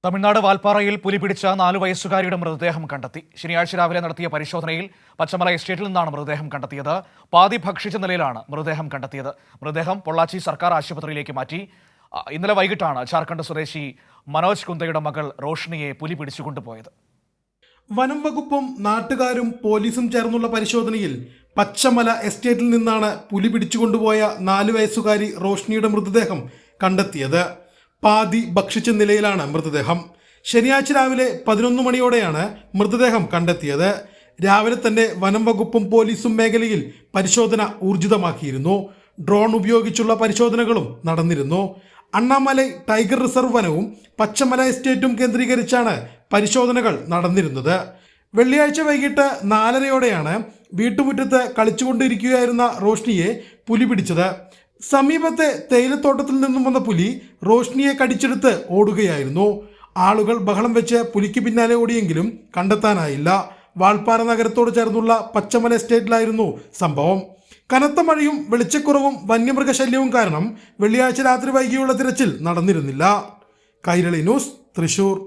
തമിഴ്നാട് വാൽപ്പാറയിൽ പുലി പിടിച്ച 4 വയസ്സുകാരിയുടെ മൃതദേഹം കണ്ടെത്തി. ശനിയാഴ്ച രാവിലെ നടത്തിയ പരിശോധനയിൽ പച്ചമല എസ്റ്റേറ്റിൽ നിന്നാണ് മൃതദേഹം കണ്ടെത്തിയത്. പാതി ഭക്ഷിച്ച നിലയിലാണ് മൃതദേഹം കണ്ടെത്തിയത്. മൃതദേഹം പൊള്ളാച്ചി സർക്കാർ ആശുപത്രിയിലേക്ക് മാറ്റി. ഇന്നലെ വൈകിട്ടാണ് ജാർഖണ്ഡ് സ്വദേശി മനോജ് കുന്തയുടെ മകൾ റോഷ്നിയെ പുലി പിടിച്ചുകൊണ്ടുപോയത്. വനം വകുപ്പും നാട്ടുകാരും പോലീസും ചേർന്നുള്ള പരിശോധനയിൽ പച്ചമല എസ്റ്റേറ്റിൽ നിന്നാണ് പുലി പിടിച്ചുകൊണ്ടുപോയ 4 വയസ്സുകാരി റോഷ്നിയുടെ മൃതദേഹം കണ്ടെത്തിയത്. പാതി ഭക്ഷിച്ച നിലയിലാണ് മൃതദേഹം. ശനിയാഴ്ച രാവിലെ 11 മണിയോടെയാണ് മൃതദേഹം കണ്ടെത്തിയത്. രാവിലെ തന്നെ വനം വകുപ്പും പോലീസും മേഖലയിൽ പരിശോധന ഊർജിതമാക്കിയിരുന്നു. ഡ്രോൺ ഉപയോഗിച്ചുള്ള പരിശോധനകളും നടന്നിരുന്നു. അണ്ണാമലൈ ടൈഗർ റിസർവ് വനവും പച്ചമല എസ്റ്റേറ്റും കേന്ദ്രീകരിച്ചാണ് പരിശോധനകൾ നടന്നിരുന്നത്. വെള്ളിയാഴ്ച വൈകിട്ട് 4:30യോടെയാണ് വീട്ടുമുറ്റത്ത് കളിച്ചുകൊണ്ടിരിക്കുകയായിരുന്ന റോഷ്നിയെ പുലി പിടിച്ചത്. സമീപത്തെ തേയിലത്തോട്ടത്തിൽ നിന്നും വന്ന പുലി റോഷ്നിയെ കടിച്ചെടുത്ത് ഓടുകയായിരുന്നു. ആളുകൾ ബഹളം വെച്ച് പുലിക്ക് പിന്നാലെ ഓടിയെങ്കിലും കണ്ടെത്താനായില്ല. വാൽപ്പാറ നഗരത്തോട് ചേർന്നുള്ള പച്ചമല എസ്റ്റേറ്റിലായിരുന്നു സംഭവം. കനത്ത മഴയും വെളിച്ചക്കുറവും വന്യമൃഗശല്യവും കാരണം വെള്ളിയാഴ്ച രാത്രി വൈകിയുള്ള തിരച്ചിൽ നടന്നിരുന്നില്ല. കൈരളി ന്യൂസ്, തൃശൂർ.